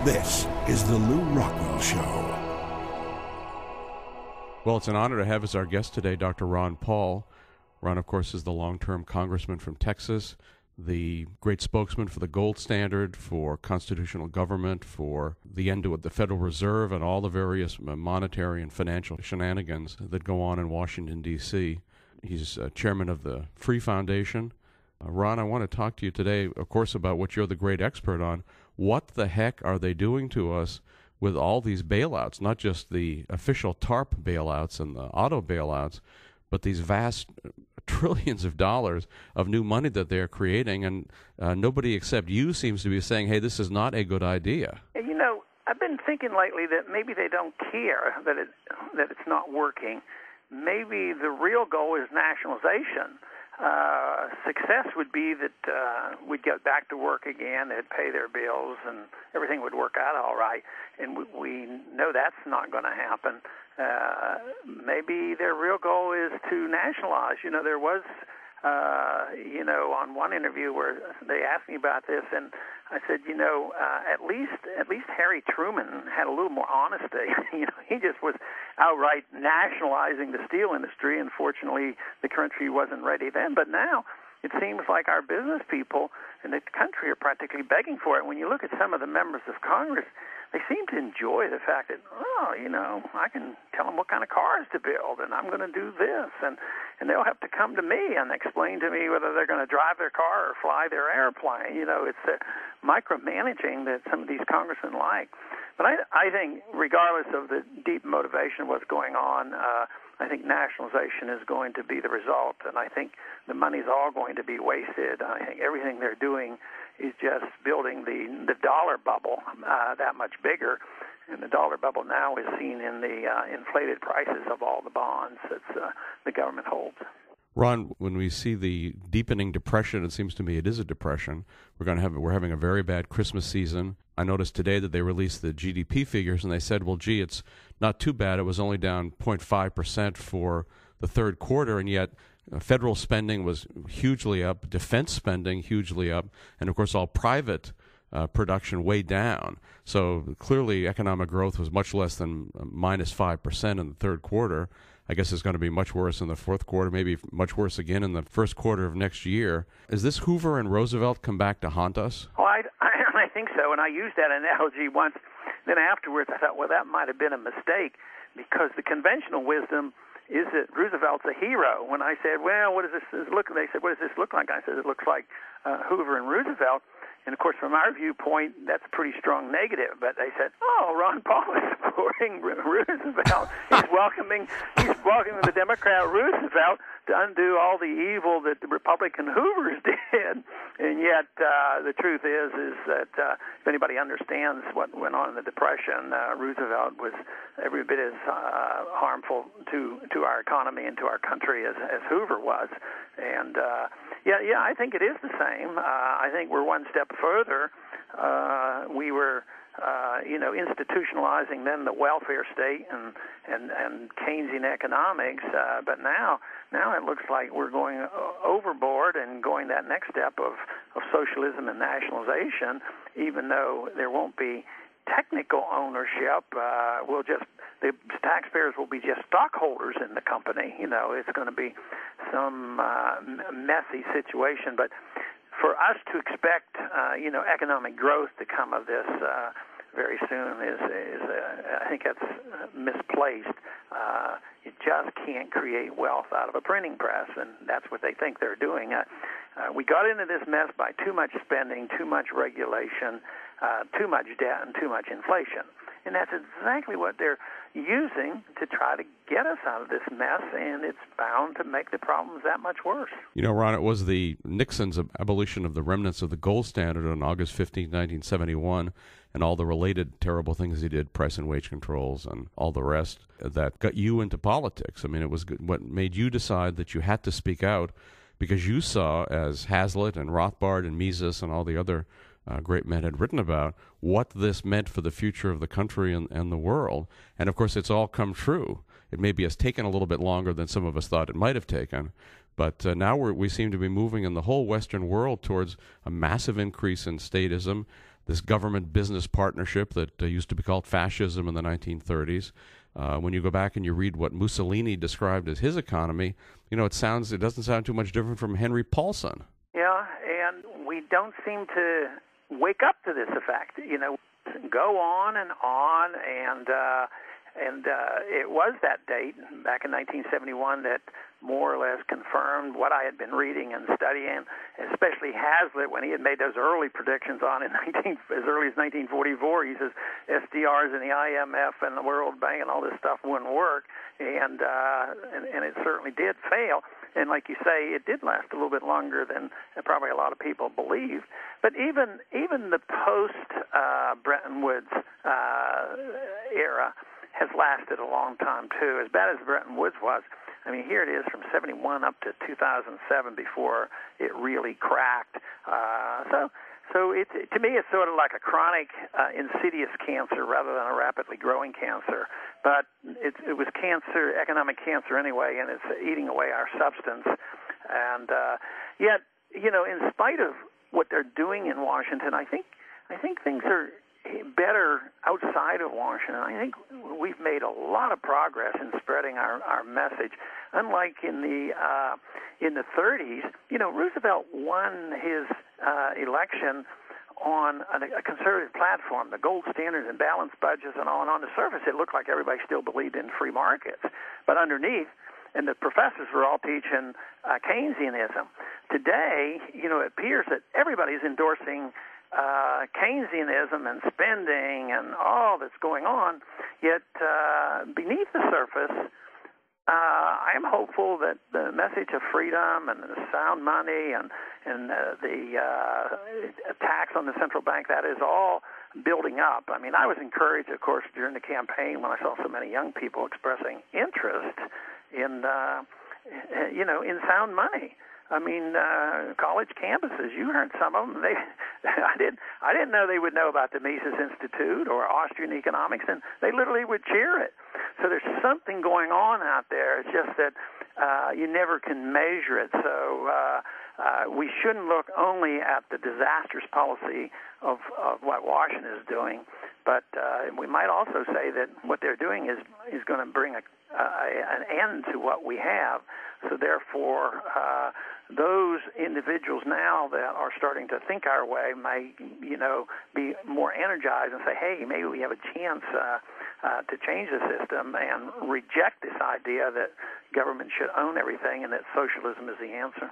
This is the Lew Rockwell Show. Well, it's an honor to have as our guest today Dr. Ron Paul. Ron, of course, is the long-term congressman from Texas, the great spokesman for the gold standard, for constitutional government, for the end of the Federal Reserve and all the various monetary and financial shenanigans that go on in Washington, D.C. He's chairman of the Free Foundation. Ron, I want to talk to you today, of course, about what you're the great expert on. What the heck are they doing to us with all these bailouts, not just the official TARP bailouts and the auto bailouts, but these vast trillions of dollars of new money that they're creating, and nobody except you seems to be saying, hey, this is not a good idea. You know, I've been thinking lately that maybe they don't care that it's not working. Maybe the real goal is nationalization. Success would be that we'd get back to work again, they'd pay their bills, and everything would work out all right. And we know that's not going to happen. Maybe their real goal is to nationalize. You know, there was, on one interview where they asked me about this, and I said, at least Harry Truman had a little more honesty. He just was outright nationalizing the steel industry. Unfortunately, the country wasn't ready then. But now it seems like our business people in the country are practically begging for it. When you look at some of the members of Congress, they seem to enjoy the fact that, I can tell them what kind of cars to build, and I'm going to do this. And they'll have to come to me and explain to me whether they're going to drive their car or fly their airplane. It's the micromanaging that some of these congressmen like. But I think regardless of the deep motivation of what's going on, I think nationalization is going to be the result, and I think the money's all going to be wasted. I think everything they're doing is just building the dollar bubble that much bigger, and the dollar bubble now is seen in the inflated prices of all the bonds that the government holds. Ron, when we see the deepening depression, it seems to me it is a depression. We're having a very bad Christmas season. I noticed today that they released the GDP figures, and they said, well, gee, it's not too bad. It was only down 0.5% for the third quarter, and yet federal spending was hugely up, defense spending hugely up, and, of course, all private production way down. So clearly economic growth was much less than minus 5% in the third quarter. I guess it's going to be much worse in the fourth quarter, maybe much worse again in the first quarter of next year. Is this Hoover and Roosevelt come back to haunt us? Oh, I think so, and I used that analogy once. Then afterwards I thought, well, that might have been a mistake, because the conventional wisdom is that Roosevelt's a hero. When I said, well, what does this look like? They said, what does this look like? I said, it looks like Hoover and Roosevelt. And, of course, from our viewpoint, that's a pretty strong negative. But they said, oh, Ron Paul is supporting Roosevelt. He's welcoming the Democrat Roosevelt to undo all the evil that the Republican Hoovers did. And yet the truth is that if anybody understands what went on in the Depression, Roosevelt was every bit as harmful to our economy and to our country as Hoover was. And, I think it is the same. I think we're one step further. We were, institutionalizing then the welfare state and Keynesian economics, but now it looks like we're going overboard and going that next step of socialism and nationalization, even though there won't be technical ownership. The taxpayers will be just stockholders in the company. It's going to be some messy situation. But for us to expect, economic growth to come of this very soon is I think that's misplaced. You just can't create wealth out of a printing press, and that's what they think they're doing. We got into this mess by too much spending, too much regulation, too much debt, and too much inflation. And that's exactly what they're using to try to get us out of this mess, and it's bound to make the problems that much worse. Ron, it was the Nixon's abolition of the remnants of the gold standard on August 15, 1971, and all the related terrible things he did, price and wage controls and all the rest, that got you into politics. I mean, it was what made you decide that you had to speak out, because you saw, as Hazlitt and Rothbard and Mises and all the other great men had written about, what this meant for the future of the country and the world. And, of course, it's all come true. It maybe has taken a little bit longer than some of us thought it might have taken, but now we seem to be moving in the whole Western world towards a massive increase in statism. this government-business partnership that used to be called fascism in the 1930s. When you go back and you read what Mussolini described as his economy, it doesn't sound too much different from Henry Paulson. Yeah, and we don't seem to wake up to this effect. Go on, and it was that date back in 1971 that more or less confirmed what I had been reading and studying, especially Hazlitt when he had made those early predictions on as early as 1944. He says SDRs and the IMF and the World Bank and all this stuff wouldn't work, and it certainly did fail. And like you say, it did last a little bit longer than probably a lot of people believed. But even the post-Bretton Woods era has lasted a long time, too. As bad as Bretton Woods was, here it is from 71 up to 2007 before it really cracked. So to me, it's sort of like a chronic, insidious cancer rather than a rapidly growing cancer. But it was cancer, economic cancer anyway, and it's eating away our substance. And yet, in spite of what they're doing in Washington, I think things are better outside of Washington. I think we've made a lot of progress in spreading our message. Unlike in the 30s, Roosevelt won his election on a conservative platform, the gold standards and balanced budgets and all. And on the surface, it looked like everybody still believed in free markets. But underneath, and the professors were all teaching Keynesianism. Today, it appears that everybody's endorsing Keynesianism and spending and all that's going on, yet beneath the surface, I am hopeful that the message of freedom and the sound money and the attacks on the central bank, that is all building up. I was encouraged, of course, during the campaign when I saw so many young people expressing interest in sound money. College campuses. You heard some of them. I didn't know they would know about the Mises Institute or Austrian economics, and they literally would cheer it. So there's something going on out there. It's just that you never can measure it. So we shouldn't look only at the disastrous policy of what Washington is doing, but we might also say that what they're doing is going to bring an end to what we have. So therefore, those individuals now that are starting to think our way may, be more energized and say, hey, maybe we have a chance to change the system and reject this idea that government should own everything and that socialism is the answer.